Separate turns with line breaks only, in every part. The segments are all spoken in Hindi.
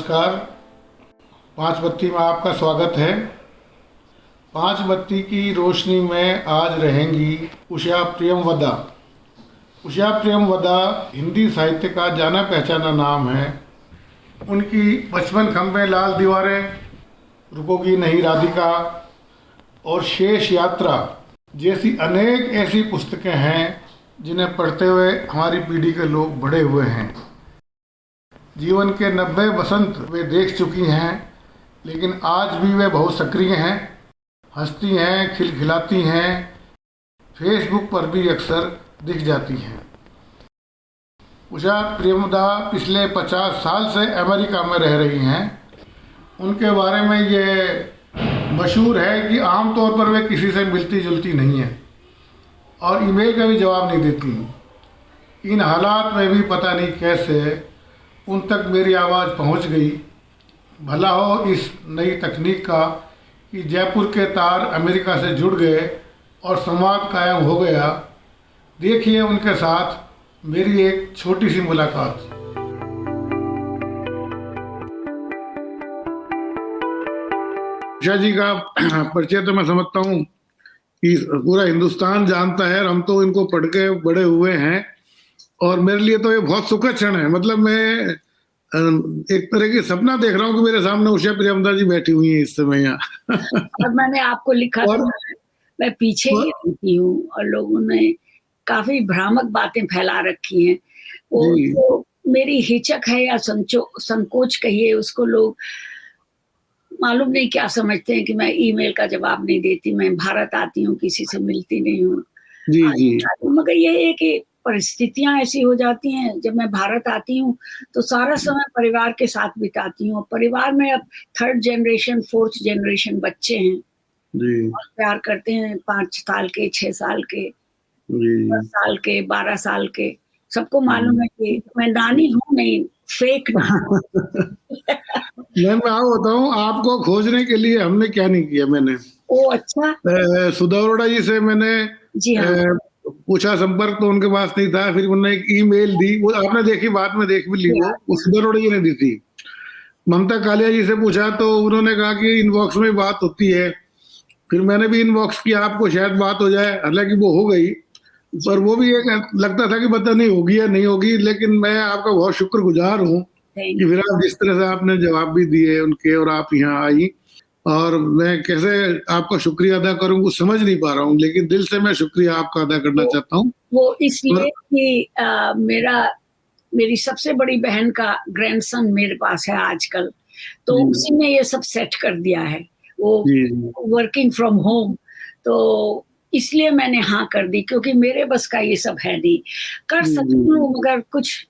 नमस्कार। पाँच बत्ती में आपका स्वागत है। पाँच बत्ती की रोशनी में आज रहेंगी उषा प्रियमवदा। उषा प्रियमवदा हिंदी साहित्य का जाना पहचाना नाम है। उनकी 55 खंबे लाल दीवारें, रुकोगी नहीं राधिका और शेष यात्रा जैसी अनेक ऐसी पुस्तकें हैं जिन्हें पढ़ते हुए हमारी पीढ़ी के लोग बड़े हुए हैं। जीवन के 90 वसंत वे देख चुकी हैं, लेकिन आज भी वे बहुत सक्रिय हैं, हंसती हैं, खिलखिलाती हैं, फेसबुक पर भी अक्सर दिख जाती हैं। उषा प्रियमवदा पिछले 50 साल से अमेरिका में रह रही हैं। उनके बारे में ये मशहूर है कि आमतौर पर वे किसी से मिलती जुलती नहीं हैं और ईमेल का भी जवाब नहीं देती। इन हालात में भी पता नहीं कैसे उन तक मेरी आवाज़ पहुंच गई। भला हो इस नई तकनीक का कि जयपुर के तार अमेरिका से जुड़ गए और संवाद कायम हो गया। देखिए उनके साथ मेरी एक छोटी सी मुलाकात। उषा जी का परिचय तो मैं समझता हूँ कि पूरा हिंदुस्तान जानता है और हम तो इनको पढ़ के बड़े हुए हैं और मेरे लिए तो ये बहुत सुखद क्षण है। मतलब मैं एक तरह की सपना देख रहा हूँ कि मेरे सामने उषा प्रियमवदा जी बैठी हुई हैं इस समय यहाँ।
और मैंने आपको लिखा था, मैं पीछे ही रहती हूँ और लोगों ने काफी भ्रामक बातें फैला रखी हैं। वो तो मेरी हिचक है या संकोच कहिए, उसको लोग मालूम नहीं क्या समझते हैं कि मैं ईमेल का जवाब नहीं देती, मैं भारत आती हूँ किसी से मिलती नहीं हूँ। मगर ये है कि परिस्थितियां ऐसी हो जाती हैं, जब मैं भारत आती हूँ तो सारा समय परिवार के साथ बिताती हूँ। परिवार में अब 3rd जनरेशन 4th जनरेशन बच्चे हैं और प्यार करते हैं। 5 साल के, 6 साल के, 10 साल के, 12 साल के, सबको मालूम है कि मैं नानी हूँ, नहीं फेक
मैं होता हूँ आपको खोजने के लिए हमने क्या नहीं किया। मैंने
अच्छा
सुधा अरोड़ा जी से मैंने
जी हाँ
पूछा, संपर्क तो उनके पास नहीं था। फिर उन्होंने एक ईमेल दी, वो आपने देखी, बाद में देख भी ली, वो सुधा अरोड़ा जी ने दी थी। ममता कालिया जी से पूछा तो उन्होंने कहा कि इनबॉक्स में बात होती है। फिर मैंने भी इनबॉक्स किया, आपको शायद बात हो जाए, हालांकि वो हो गई, पर वो भी एक लगता था कि पता नहीं होगी या नहीं होगी। लेकिन मैं आपका बहुत शुक्रगुजार हूँ कि फिर आप जिस तरह से आपने जवाब भी दिए उनके और आप यहाँ आई, और मैं कैसे आपका शुक्रिया अदा करूँ वो समझ नहीं पा रहा हूँ, लेकिन दिल से मैं शुक्रिया आपका अदा करना चाहता हूँ।
वो इसलिए कि मेरी सबसे बड़ी बहन का ग्रैंडसन मेरे पास है आजकल, तो उसी ने ये सब सेट कर दिया है। वो वर्किंग फ्रॉम होम, तो इसलिए मैंने हाँ कर दी, क्योंकि मेरे बस का ये सब है नहीं। कर सकती हूँ मगर कुछ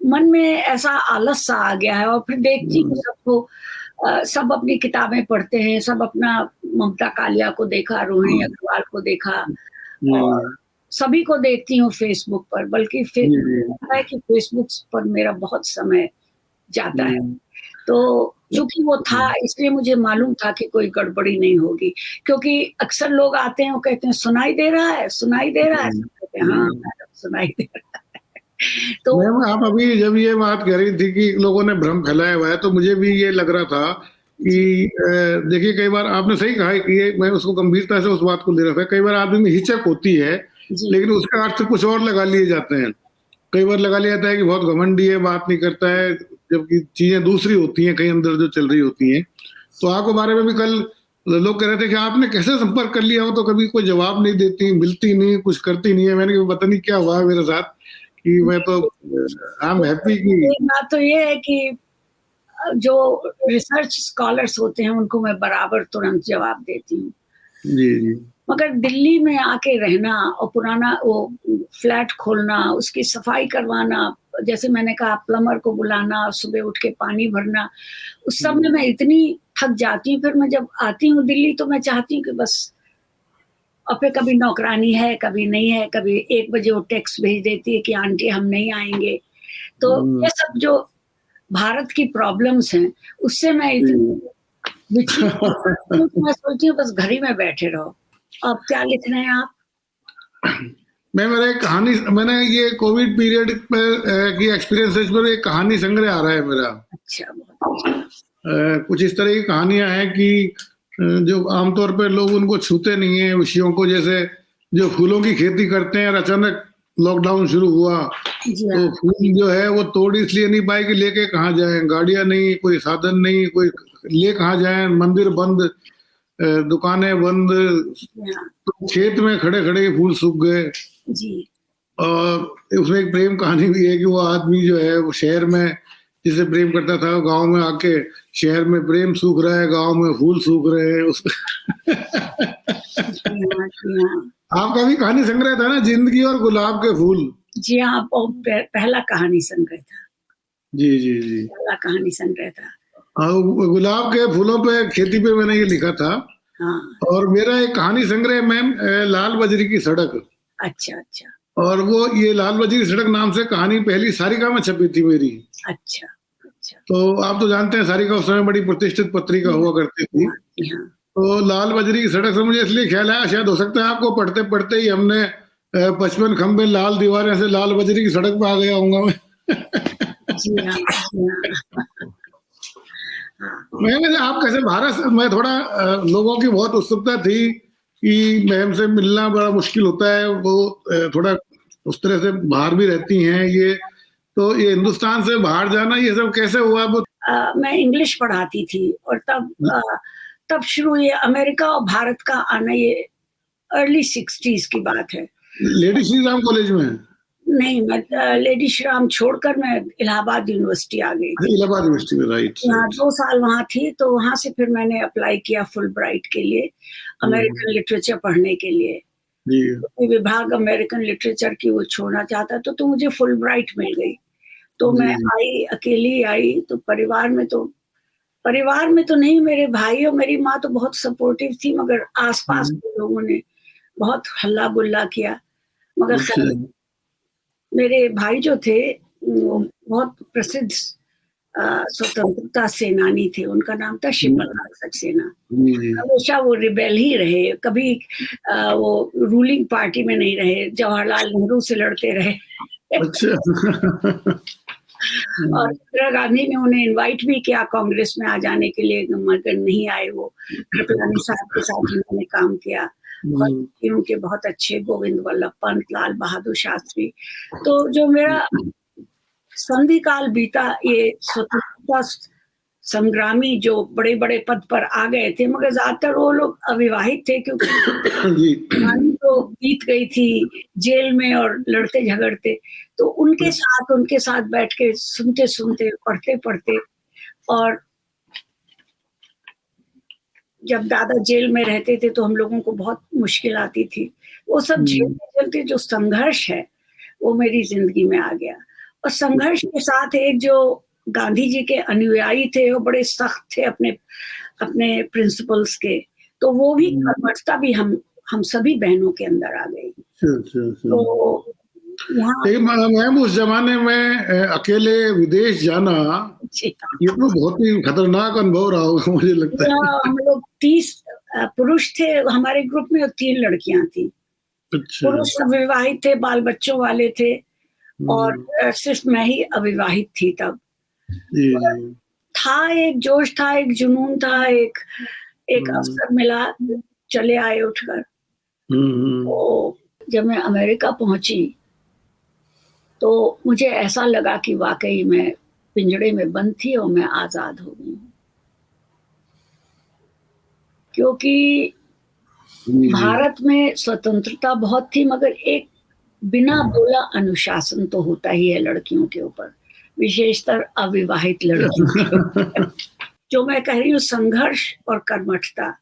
मन में ऐसा आलस सा आ गया है। और फिर देखती हूँ सबको, सब अपनी किताबें पढ़ते हैं, सब अपना ममता कालिया को देखा, रोहिणी अग्रवाल को देखा और सभी को देखती हूँ फेसबुक पर। बल्कि है कि फेसबुक पर मेरा बहुत समय जाता है। तो चूंकि वो था इसलिए मुझे मालूम था कि कोई गड़बड़ी नहीं होगी, क्योंकि अक्सर लोग आते हैं वो कहते हैं सुनाई दे रहा है, सुनाई दे रहा है। सब कहते हैं हाँ मैडम सुनाई दे रहा है।
तो आप अभी जब ये बात कह रही थी कि लोगों ने भ्रम फैलाया हुआ है, तो मुझे भी ये लग रहा था कि देखिए कई बार आपने सही कहा है कि ये, मैं उसको गंभीरता से उस बात को ले रहा था। कई बार आदमी में हिचक होती है, लेकिन उसका अर्थ कुछ और लगा लिए जाते हैं। कई बार लगा लिया जाता है कि बहुत घमंडी है, बात नहीं करता है, जबकि चीजें दूसरी होती हैं कहीं अंदर जो चल रही होती हैं। तो आपके बारे में भी कल लोग कह रहे थे कि आपने कैसे संपर्क कर लिया हो, तो कभी कोई जवाब नहीं देती, मिलती नहीं, कुछ करती नहीं है। मैंने कहा पता नहीं क्या हुआ है मेरे साथ कि मैं तो आई एम हैप्पी की।
एक बात तो ये है कि जो रिसर्च स्कॉलर्स होते हैं उनको मैं बराबर तुरंत जवाब देती हूँ।
जी।
मगर दिल्ली में आके रहना और पुराना वो फ्लैट खोलना, उसकी सफाई करवाना, जैसे मैंने कहा प्लम्बर को बुलाना, सुबह उठ के पानी भरना, उस सब में मैं इतनी थक जाती हूँ। फिर मैं जब आती हूँ दिल्ली तो मैं चाहती हूँ कि बस, और फिर कभी नौकरानी है, कभी नहीं है, कभी 1 बजे वो टेक्स्ट भेज देती है कि आंटी हम नहीं आएंगे। तो ये सब जो भारत की प्रॉब्लम्स हैं उससे मैं इतनी मैं सोचती हूँ बस घर ही में बैठे रहो। अब क्या लिख रहे हैं आप?
मेरा एक कहानी, मैंने ये कोविड पीरियड पर की एक्सपीरियंसेस पर एक कहानी संग्रह आ रहा है मेरा।
अच्छा, बहुत अच्छा।
कुछ इस तरह की कहानियां हैं कि जो आमतौर पर लोग उनको छूते नहीं है विषयों को, जैसे जो फूलों की खेती करते हैं और अचानक लॉकडाउन शुरू हुआ
जी
तो
हाँ,
फूल जो है वो तोड़ इसलिए नहीं पाए कि लेके कहाँ जाएं, गाड़ियां नहीं, कोई साधन नहीं, कोई ले कहाँ जाएं, मंदिर बंद, दुकानें बंद,
जी हाँ,
तो खेत में खड़े खड़े ही फूल सूख गए।
जी,
और उसमें एक प्रेम कहानी भी है कि वो आदमी जो है वो शहर में जिसे प्रेम करता था, गांव में आके शहर में प्रेम सूख रहा है, गांव में फूल सूख रहे हैं उसका।
जी हाँ, जी हाँ।
आपका भी कहानी संग्रह था ना, जिंदगी और गुलाब के फूल?
जी हाँ, वो पहला कहानी संग्रह था,
जी जी जी।
पहला कहानी संग्रह था।
हाँ, गुलाब के फूलों पे खेती पे मैंने ये लिखा था।
हाँ,
और मेरा एक कहानी संग्रह मैम, लाल बजरी की सड़क।
अच्छा, अच्छा,
और वो ये लाल बजरी की सड़क नाम से कहानी पहली सारिका में छपी थी मेरी।
अच्छा, अच्छा।
तो आप तो जानते हैं सारिका उस समय बड़ी प्रतिष्ठित पत्रिका हुआ करती
जी
थी।
हाँ, जी हाँ।
तो लाल बजरी की सड़क से मुझे इसलिए ख्याल आया, शायद हो सकता है आपको पढ़ते पढ़ते ही हमने 55 खंबे लाल दीवारें से लाल बजरी की सड़क पे आ गया हूंगा मैं।
जी हाँ, जी हाँ। हाँ,
मैं वैसे आप कैसे भारत, मैं थोड़ा लोगों की बहुत उत्सुकता थी कि मैम से मिलना बड़ा मुश्किल होता है, वो थोड़ा उस तरह से बाहर भी रहती हैं ये, तो ये हिंदुस्तान से बाहर जाना ये सब कैसे हुआ वो?
मैं इंग्लिश पढ़ाती थी और तब शुरू ये अमेरिका और भारत का आना, ये अर्ली 60s की बात है।
लेडी श्री राम कॉलेज में?
नहीं, मैं लेडी श्री राम छोड़कर मैं इलाहाबाद यूनिवर्सिटी आ गई
अच्छा,
थी।
इलाहाबाद यूनिवर्सिटी में, राइट
यहाँ
राइट।
2 साल वहाँ थी, तो वहाँ से फिर मैंने अप्लाई किया फुल ब्राइट के लिए, अमेरिकन लिटरेचर पढ़ने के लिए।
जी
क्योंकि विभाग अमेरिकन लिटरेचर की वो छोड़ना चाहता, तो मुझे फुल ब्राइट मिल गई। तो
जी
मैं आई, अकेली आई, तो परिवार में तो नहीं, मेरे भाई और मेरी माँ तो बहुत सपोर्टिव थी, मगर आस-पास
जी।
के लोगों ने बहुत हल्ला-गुल्ला किया। मगर
अच्छा।
खैर, मेरे भाई जो थे, वो बहुत प्रसिद्ध स्वतंत्रता सेनानी थे, उनका नाम था
जी
शिवलाल सक्सेना।
जी।
हमेशा वो रिबेल ही रहे, कभी वो रूलिंग पार्टी में नहीं रहे, जवाहरलाल नेहरू से लड़ते रहे।
अच्छा।
और इंदिरा गांधी ने उन्हें इनवाइट भी किया कांग्रेस में आ जाने के लिए, मगर नहीं आए वो। कृपलानी साहब के साथ उन्होंने काम किया। उनके बहुत अच्छे गोविंद वल्लभ पंत, लाल बहादुर शास्त्री। तो जो मेरा संधि काल बीता, ये स्वतंत्रता संग्रामी जो बड़े-बड़े पद पर आ गए थे, मगर ज़्यादातर वो लोग अविवाहित थे, क्योंकि
जी
रानी तो बीत गई थी जेल में और लड़ते-झगड़ते। तो उनके साथ बैठ के सुनते-सुनते, पढ़ते-पढ़ते, और जब दादा जेल में रहते थे तो हम लोगों को बहुत मुश्किल आती थी। वो सब झेलते-झेलते जो संघर्ष है, वो मेरी ज़िंदगी में आ गया। और संघर्ष के साथ एक जो गांधी जी के अनुयायी थे, वो बड़े सख्त थे अपने अपने प्रिंसिपल्स के, तो वो भी कर्मठता भी हम सभी बहनों के अंदर आ गई। तो यहाँ
लेकिन मैम उस जमाने में अकेले विदेश जाना
जी,
ये तो बहुत ही खतरनाक अनुभव रहा होगा मुझे लगता है।
हम लोग 30 पुरुष थे हमारे ग्रुप में और 3 लड़कियां थी।
अच्छा।
पुरुष सब विवाहित थे, बाल बच्चों वाले थे, और सिर्फ मैं ही अविवाहित थी तब।
जी जी।
था एक जोश था, एक जुनून था, एक अवसर मिला, चले आए उठकर। तो जब मैं अमेरिका पहुंची, तो मुझे ऐसा लगा कि वाकई मैं पिंजड़े में बंद थी और मैं आजाद हो गई हूँ। क्योंकि भारत में स्वतंत्रता बहुत थी, मगर एक बिना बोला अनुशासन तो होता ही है लड़कियों के ऊपर, विशेषतर अविवाहित लड़कियों के ऊपर। जो मैं कह रही हूँ संघर्ष और कर्मठता,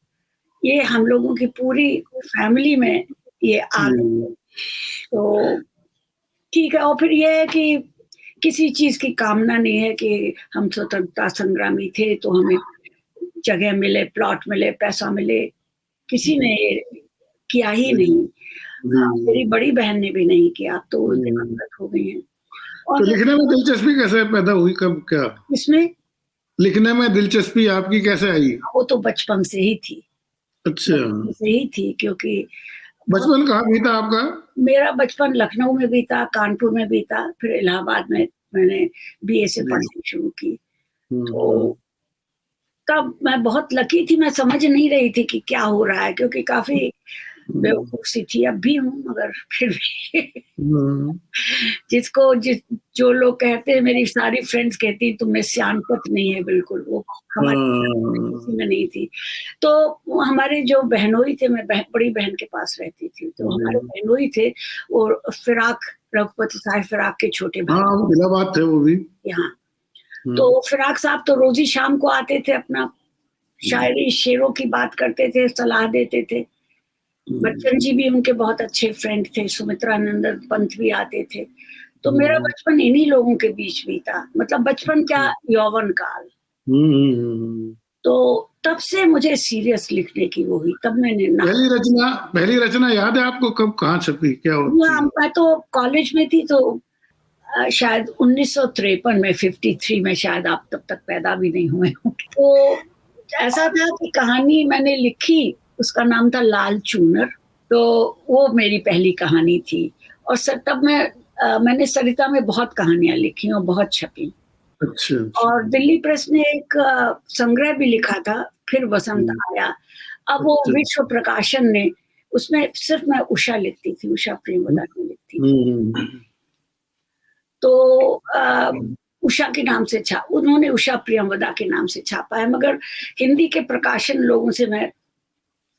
ये हम लोगों की पूरी फैमिली में ये आ गई। तो ठीक है, और फिर ये है कि किसी चीज़ की कामना नहीं है कि हम स्वतंत्रता संग्रामी थे तो हमें जगह मिले, प्लॉट मिले, पैसा मिले, किसी ने ये किया ही नहीं। मेरी बड़ी बहन ने भी नहीं किया, तो वो दिवंगत हो गई हैं।
तो
और
लिखने में दिलचस्पी कैसे पैदा हुई, कब क्या?
इसमें
लिखने में दिलचस्पी आपकी कैसे आई?
वो तो बचपन से ही थी,
अच्छा।
बचपन से ही थी, क्योंकि
बचपन कहाँ बीता आपका?
मेरा बचपन लखनऊ में बीता, कानपुर में बीता, फिर इलाहाबाद में मैंने बीए से पढ़ाई शुरू की। तो तब मैं बहुत लकी थी, मैं समझ नहीं रही थी कि क्या हो रहा है, क्योंकि काफ़ी बेवकूफ़ सी थी, अब भी हूँ, मगर फिर भी जो लोग कहते हैं, मेरी सारी फ्रेंड्स कहती तुम में सियानपत नहीं है बिल्कुल, वो हमारी किसी में नहीं थी। तो हमारे जो बहनोई थे, मैं बड़ी बहन के पास रहती थी, तो हमारे बहनोई थे और रघुपति साहब फिराक के छोटे भाई।
हाँ, इलाहाबाद थे वो भी।
यहाँ तो फिराक साहब तो रोज ही शाम को आते थे, अपना शायरी शेरों की बात करते थे, सलाह देते थे। बच्चन जी भी उनके बहुत अच्छे फ्रेंड थे, सुमित्रानंद पंत भी आते थे। तो मेरा बचपन इन्हीं लोगों के बीच बीता, मतलब बचपन क्या, यौवन काल। तो तब से मुझे सीरियस लिखने की वो हुई, तब मैंने
पहली रचना याद है आपको, कब कहाँ छपी, क्या होती?
हाँ, मैं तो कॉलेज में थी, तो शायद 1953 में, 53 में, शायद आप तब तक पैदा भी नहीं हुए होंगे। तो ऐसा था कि कहानी मैंने लिखी, उसका नाम था लाल चूनर। तो वो मेरी पहली कहानी थी। और तब मैंने सरिता में बहुत कहानियां लिखी और बहुत छपी।
अच्छा।
और दिल्ली प्रेस ने एक संग्रह भी लिखा था, फिर वसंत आया। अब वो विश्व प्रकाशन ने, उसमें सिर्फ मैं उषा लिखती थी, उषा प्रेमवदा की लिखती थी। तो उषा के नाम से उन्होंने उषा प्रियंवदा के नाम से छापा है, मगर हिंदी के प्रकाशन लोगों से मैं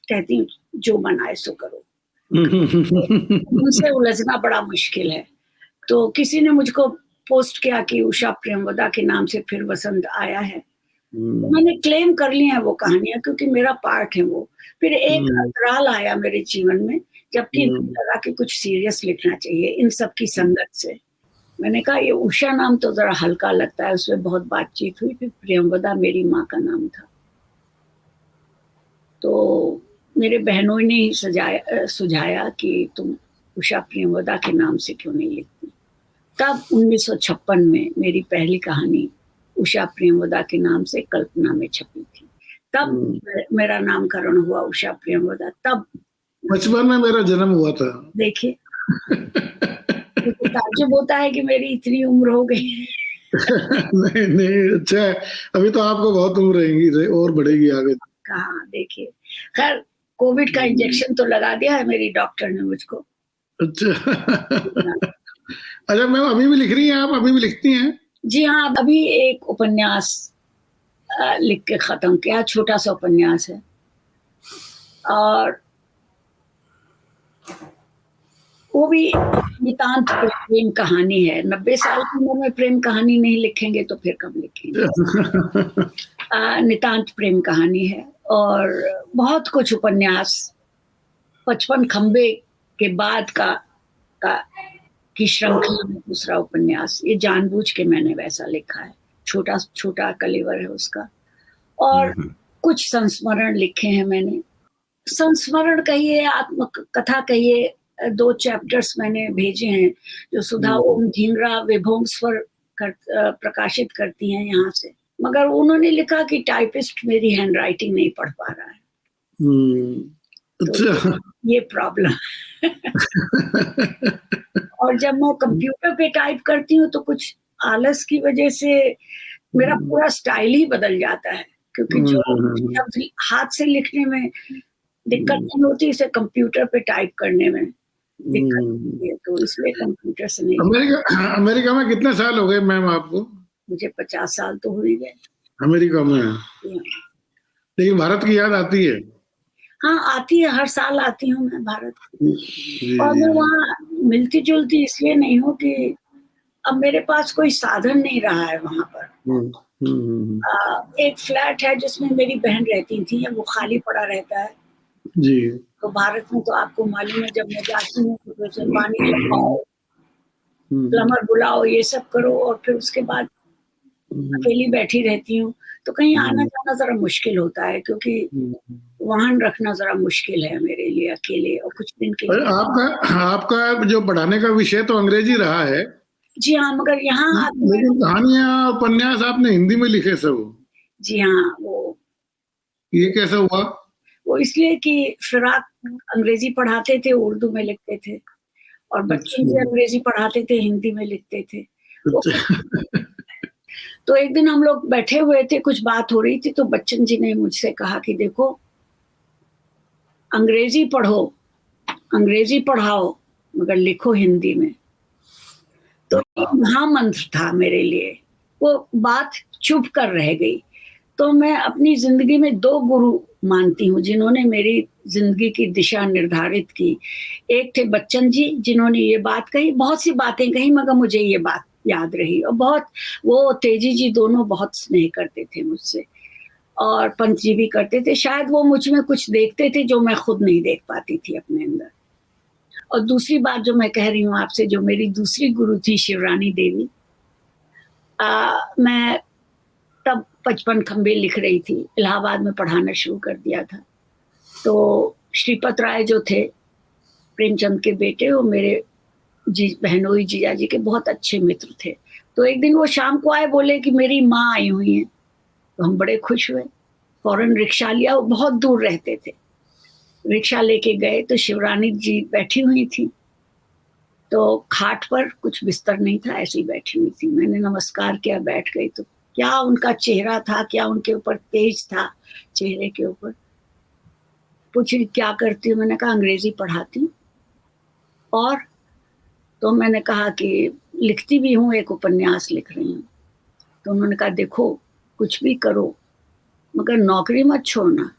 कहती हूँ जो बनाए सो करो। उनसे उलझना बड़ा मुश्किल है। तो किसी ने मुझको पोस्ट किया कि उषा प्रियंवदा के नाम से फिर वसंत आया है। तो मैंने क्लेम कर ली है वो कहानियां, क्योंकि मेरा पार्ट है वो। फिर एक अंतराल आया मेरे जीवन में, जबकि लगा कि कुछ सीरियस लिखना चाहिए इन सब की संगत से। मैंने कहा ये उषा नाम तो जरा हल्का लगता है, उसमें बहुत बातचीत हुई। फिर प्रियंवदा मेरी माँ का नाम था। तो मेरे बहनों ने ही सुझाया कि तुम उषा प्रियंवदा के नाम से क्यों नहीं लिखती। तब 1956 में मेरी पहली कहानी उषा प्रियंवदा के नाम से कल्पना में छपी थी। तब मेरा नामकरण हुआ उषा प्रियंवदा। तब
बचपन में मेरा जन्म हुआ था।
देखिए, तो ताज्जुब होता है कि मेरी इतनी उम्र हो गई।
नहीं नहीं, अच्छा है, अभी तो आपको बहुत उम्र रहेगी और बढ़ेगी आगे।
कहाँ, देखिए, खैर कोविड का इंजेक्शन तो लगा दिया है मेरी डॉक्टर ने मुझको।
अच्छा। अच्छा मैम, अभी भी लिख रही हैं आप? अभी भी लिखती हैं?
जी हाँ, अभी एक उपन्यास लिख के खत्म किया, छोटा सा उपन्यास है। और वो भी नितांत प्रेम कहानी है। 90 साल की उम्र में प्रेम कहानी नहीं लिखेंगे तो फिर कब लिखेंगे। नितांत प्रेम कहानी है। और बहुत कुछ उपन्यास, 55 खंबे के बाद की श्रृंखला में दूसरा उपन्यास, ये जानबूझ के मैंने वैसा लिखा है, छोटा छोटा कलेवर है उसका। और कुछ संस्मरण लिखे हैं मैंने, संस्मरण कहिए, आत्मकथा कहिए। 2 चैप्टर्स मैंने भेजे हैं जो सुधा ओम ढींगरा विभोंस्वर प्रकाशित करती हैं यहाँ से, मगर उन्होंने लिखा कि टाइपिस्ट मेरी हैंडराइटिंग नहीं पढ़ पा रहा है। तो ये प्रॉब्लम। और जब मैं कंप्यूटर पे टाइप करती हूँ तो कुछ आलस की वजह से मेरा पूरा स्टाइल ही बदल जाता है, क्योंकि जो हाथ से लिखने में दिक्कत नहीं होती, इसे कंप्यूटर पे टाइप करने में दिक्कत होती है, तो इसलिए कंप्यूटर से नहीं।
अमेरिका में कितने साल हो गए मैम आपको?
मुझे 50 साल तो हो ही गए
अमेरिका में। लेकिन भारत की याद आती है?
हाँ, आती है, हर साल आती हूँ मैं भारत। और मैं वहाँ मिलती जुलती इसलिए नहीं हूँ कि अब मेरे पास कोई साधन नहीं रहा है वहाँ पर। एक फ्लैट है जिसमें मेरी बहन रहती थी, वो खाली पड़ा रहता है
जी।
तो भारत में तो आपको मालूम है, जब मैं जाती हूँ तो फिर पानी लगाओ, प्लम्बर बुलाओ, ये सब करो, और फिर उसके बाद अकेली बैठी रहती हूँ, तो कहीं आना जाना जरा मुश्किल होता है, क्योंकि वाहन रखना जरा मुश्किल है मेरे लिए अकेले, और कुछ दिन के लिए।
आपका जो पढ़ाने का विषय तो अंग्रेजी रहा है?
जी हाँ, मगर यहाँ
लेकिन कहानियां उपन्यास आपने हिंदी में लिखे सब?
जी हाँ। वो
ये कैसा हुआ?
वो इसलिए कि फिराक अंग्रेजी पढ़ाते थे, उर्दू में लिखते थे, और बच्चन जी अंग्रेजी पढ़ाते थे, हिंदी में लिखते थे। तो एक दिन हम लोग बैठे हुए थे, कुछ बात हो रही थी, तो बच्चन जी ने मुझसे कहा कि देखो, अंग्रेजी पढ़ो, अंग्रेजी पढ़ाओ, मगर लिखो हिंदी में। तो एक महामंत्र था मेरे लिए, वो बात चुप कर रह गई। तो मैं अपनी जिंदगी में 2 गुरु मानती हूँ जिन्होंने मेरी जिंदगी की दिशा निर्धारित की। एक थे बच्चन जी, जिन्होंने ये बात कही, बहुत सी बातें कही, मगर मुझे ये बात याद रही। और बहुत, वो तेजी जी दोनों बहुत स्नेह करते थे मुझसे, और पंत जी भी करते थे। शायद वो मुझ में कुछ देखते थे जो मैं खुद नहीं देख पाती थी अपने अंदर। और दूसरी बात जो मैं कह रही हूँ आपसे, जो मेरी दूसरी गुरु थी शिवरानी देवी, मैं तब 55 खंबे लिख रही थी, इलाहाबाद में पढ़ाना शुरू कर दिया था। तो श्रीपत राय जो थे, प्रेमचंद के बेटे, वो मेरे बहनोई जीजा जी के बहुत अच्छे मित्र थे। तो एक दिन वो शाम को आए, बोले कि मेरी माँ आई हुई है। तो हम बड़े खुश हुए, फौरन रिक्शा लिया, वो बहुत दूर रहते थे। रिक्शा लेके गए तो शिवरानी जी बैठी हुई थी, तो खाट पर कुछ बिस्तर नहीं था, ऐसी बैठी हुई थी। मैंने नमस्कार किया, बैठ गई। तो क्या उनका चेहरा था, क्या उनके ऊपर तेज था चेहरे के ऊपर। पूछी क्या करती हूँ, मैंने कहा अंग्रेजी पढ़ाती हूँ। और तो मैंने कहा कि लिखती भी हूँ, एक उपन्यास लिख रही हूँ। तो उन्होंने कहा देखो, कुछ भी करो मगर नौकरी मत छोड़ना,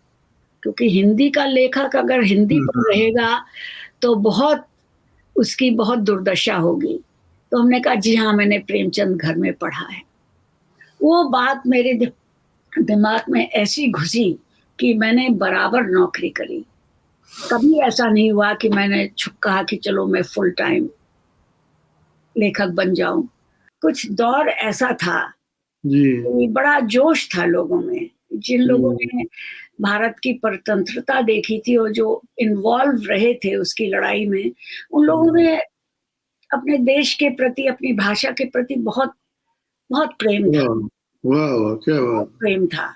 क्योंकि हिंदी का लेखक अगर हिंदी पर रहेगा तो बहुत, उसकी बहुत दुर्दशा होगी। तो हमने कहा जी हाँ, मैंने प्रेमचंद घर में पढ़ा है। वो बात मेरे दिमाग में ऐसी घुसी कि मैंने बराबर नौकरी करी। कभी ऐसा नहीं हुआ कि मैंने छुप कहा कि चलो मैं फुल टाइम लेखक बन जाऊं। कुछ दौर ऐसा था कि बड़ा जोश था लोगों में, जिन लोगों ने भारत की परतंत्रता देखी थी और जो इन्वॉल्व रहे थे उसकी लड़ाई में, उन लोगों ने अपने देश के प्रति, अपनी भाषा के प्रति बहुत बहुत प्रेम था।
वाह, क्या बात,
प्रेम था।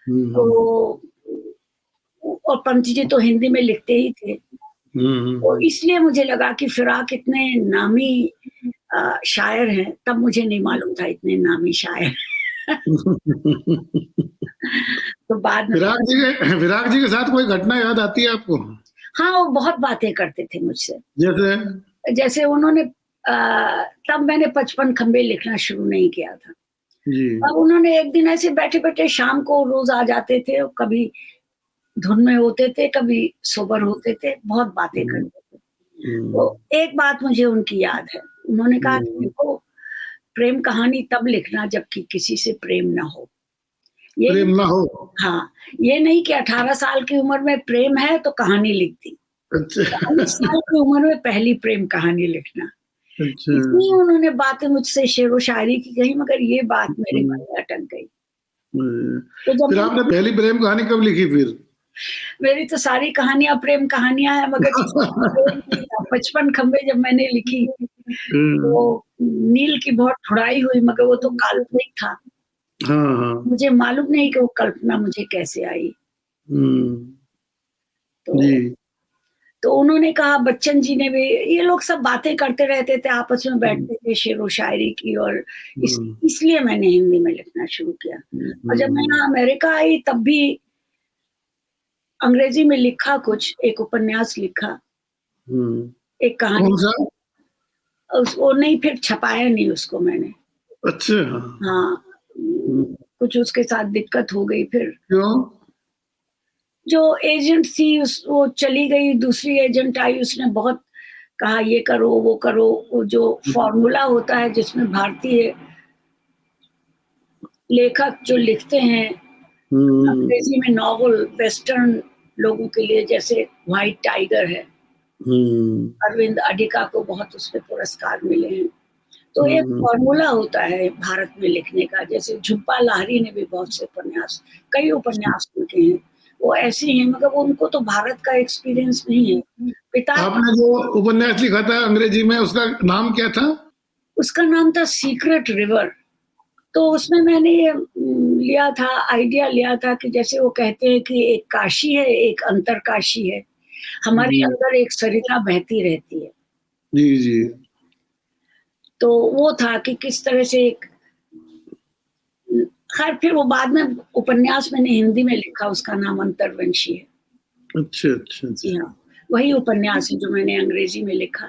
तो और पंत जी तो हिंदी में लिखते ही थे। तो इसलिए मुझे लगा कि फिराक इतने नामी शायर हैं, तब मुझे नहीं मालूम था इतने नामी शायर। तो बाद में
विराग जी के साथ कोई घटना याद आती है आपको?
हाँ, वो बहुत बातें करते थे मुझसे।
जैसे
उन्होंने तब मैंने 55 खंबे लिखना शुरू नहीं किया था। अब उन्होंने एक दिन ऐसे बैठे बैठे शाम को रोज आ जाते थे, कभी धुन में होते थे, कभी सोबर होते थे, बहुत बातें करते थे। तो एक बात मुझे उनकी याद है, उन्होंने कहा कि देखो, प्रेम कहानी तब लिखना जबकि किसी से प्रेम ना हो।
प्रेम ना हो,
हाँ, ये नहीं कि 18 साल की उम्र में प्रेम है तो कहानी लिख दी। 40 साल की उम्र में पहली प्रेम कहानी लिखना। इतनी उन्होंने बातें मुझसे शेर व शायरी की कही, मगर ये बात मेरे मन में अटक गई।
तो फिर आपने पहली प्रेम कहानी कब लिखी फिर?
मेरी तो सारी कहानियां प्रेम कहानियां हैं, मगर 55 खंबे जब मैंने लिखी तो नील की बहुत ठुड़ाई हुई, मगर वो तो काल्पनिक था। मुझे मालूम नहीं कि वो कल्पना मुझे कैसे आई। तो उन्होंने कहा, बच्चन जी ने भी, ये लोग सब बातें करते रहते थे, आपस में बैठते थे शेर व शायरी की, और इसलिए मैंने हिंदी में लिखना शुरू किया। और जब मैं यहाँ अमेरिका आई तब भी अंग्रेजी में लिखा कुछ, एक उपन्यास लिखा, एक कहानी। वो नहीं, फिर छपाया नहीं उसको मैंने।
अच्छा।
हाँ, कुछ उसके साथ दिक्कत हो गई। फिर
क्यों?
जो एजेंट थी वो चली गई, दूसरी एजेंट आई, उसने बहुत कहा ये करो वो करो। वो जो फॉर्मूला होता है जिसमें भारतीय लेखक जो लिखते हैं अंग्रेजी में नॉवल, वेस्टर्न लोगों के लिए, जैसे व्हाइट टाइगर है, अरविंद अडिका को बहुत उस पर पुरस्कार मिले हैं। तो एक फॉर्मूला होता है भारत में लिखने का, जैसे झुम्पा लाहिरी ने भी बहुत से उपन्यास, कई उपन्यास लिखे हैं, वो ऐसी हैं, मगर उनको तो भारत का एक्सपीरियंस नहीं है। पिता,
आपने जो उपन्यास लिखा था अंग्रेजी में, उसका नाम क्या था?
उसका नाम था सीक्रेट रिवर। तो उसमें मैंने ये आइडिया लिया था कि जैसे वो कहते हैं कि एक काशी है, एक अंतरकाशी है। हमारे
जी
अंदर एक सरिता बहती रहती है।
जी जी
तो वो था कि किस तरह से एक खैर फिर वो बाद में उपन्यास मैंने हिंदी में लिखा, उसका नाम अंतर्वंशी है।
अच्छा अच्छा
जी हाँ, वही उपन्यास है जो मैंने अंग्रेजी में लिखा।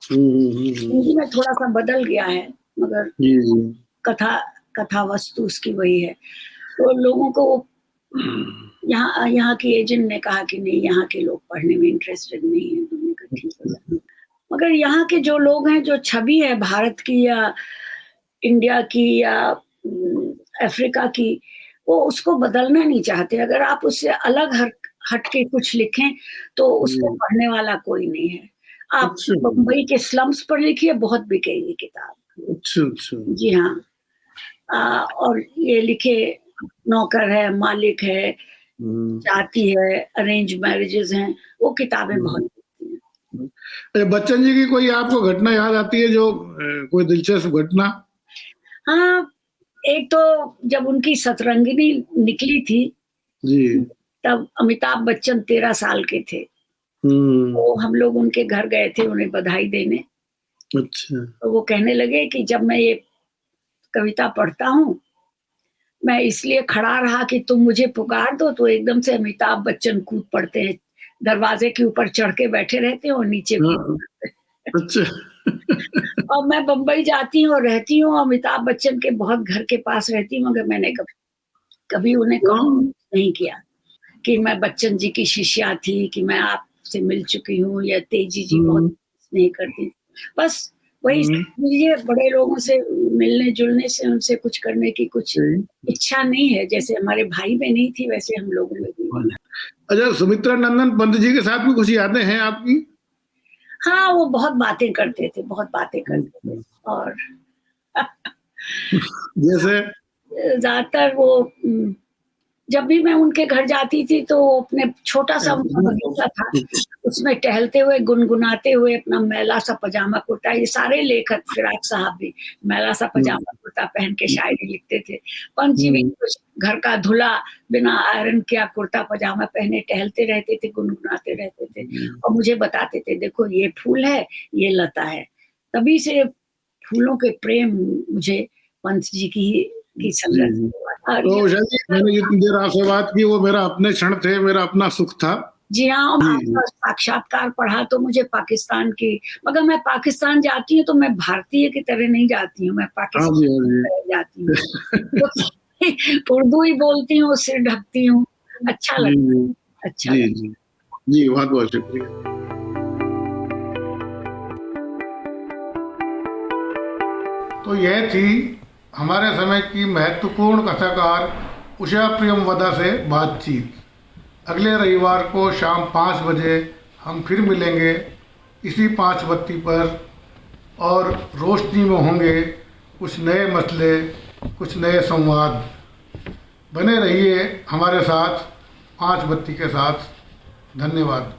हम्म।
हिंदी में थोड़ा-सा बदल गया है, मगर
जी जी
कथा कथा वस्तु उसकी वही है। तो लोगों को यहाँ यहाँ की एजेंट ने कहा कि नहीं, यहाँ के लोग पढ़ने में इंटरेस्टेड नहीं है। तो मैंने कहा ठीक है। मगर यहाँ के जो लोग हैं, जो छवि है भारत की या इंडिया की या अफ्रीका की, वो उसको बदलना नहीं चाहते। अगर आप उससे अलग हट के कुछ लिखें, तो उसको
जी
पढ़ने वाला कोई नहीं है। आप
अच्छा
बम्बई के स्लम्स पर लिखिए, बहुत बिकेगी किताब।
अच्छा अच्छा
जी हाँ। और ये लिखे नौकर है, मालिक है,
हम्म,
जाति है, अरेंज मैरिजेस हैं, वो किताबें बहुत
हम्म।
बिकती हैं।
अरे बच्चन जी की कोई आपको घटना याद आती है जो कोई दिलचस्प घटना?
हाँ, एक तो जब उनकी सतरंगिनी निकली थी,
जी
तब अमिताभ बच्चन 13 साल के थे।
हम्म।
तो हम लोग उनके घर गए थे उन्हें बधाई देने।
अच्छा
तो वो कहने लगे कि जब मैं ये कविता पढ़ता हूँ, मैं इसलिए खड़ा रहा कि तुम मुझे पुकार दो, तो एकदम से अमिताभ बच्चन कूद पड़ते हैं। दरवाजे के ऊपर चढ़ के बैठे रहते हैं और नीचे कूद
हाँ
पड़ते हैं।
अच्छा
और मैं बम्बई जाती हूँ और रहती हूँ, अमिताभ बच्चन के बहुत घर के पास रहती हूँ, मगर मैंने कभी उन्हें
कौन?
नहीं किया कि मैं बच्चन जी की शिष्या थी, कि मैं आपसे मिल चुकी हूँ, या तेजी जी बहुत
हम्म,
स्नेह करती। बस वही
हम्म,
ये बड़े लोगों से मिलने-जुलने से, उनसे कुछ करने की कुछ
सही।
इच्छा नहीं है। जैसे हमारे भाई में नहीं थी, वैसे हम लोगों में भी नहीं।
अच्छा सुमित्रा नंदन पंत जी के साथ भी कुछ यादें हैं आपकी?
हाँ, वो बहुत बातें करते थे, बहुत बातें करते थे। और
जैसे
ज़्यादातर वो जब भी मैं उनके घर जाती थी, तो अपने छोटा-सा उनका बगीचा था, उसमें टहलते हुए, गुनगुनाते हुए अपना मैला-सा पजामा कुर्ता, ये सारे लेखक, फिराक साहब भी मैला-सा पजामा कुर्ता पहन के शायरी लिखते थे। पंत जी भी कुछ घर का धुला, बिना आयरन किया कुर्ता पजामा पहने टहलते रहते थे, गुनगुनाते रहते थे और मुझे बताते थे, देखो ये फूल है, ये लता है। तभी से फूलों के प्रेम मुझे पंत जी की
जी
संगत
जी
से हुआ था। और
तो
ये
उषा जी मैंने जितनी देर आपसे बात की वो मेरा अपने क्षण थे, मेरा अपना सुख था।
जी हाँ, और
जी जी
आपका साक्षात्कार पढ़ा तो मुझे पाकिस्तान की, मगर मैं पाकिस्तान जाती हूँ तो मैं भारतीय की तरह नहीं जाती हूँ, मैं
हाँ
पाकिस्तान
जी
की
हाँ
तरह जाती हूँ।
जी
तो उर्दू ही बोलती हूँ, सिर ढकती हूँ, अच्छा
जी
लगता
जी
है, अच्छा
जी
लगता
जी जी बहुत बहुत शुक्रिया।
तो यह थी हमारे समय की महत्वपूर्ण कथाकार उषा प्रियमवदा से बातचीत। अगले रविवार को शाम 5 बजे हम फिर मिलेंगे इसी 5 बत्ती पर, और रोशनी में होंगे कुछ नए मसले, कुछ नए संवाद। बने रहिए हमारे साथ 5 बत्ती के साथ। धन्यवाद।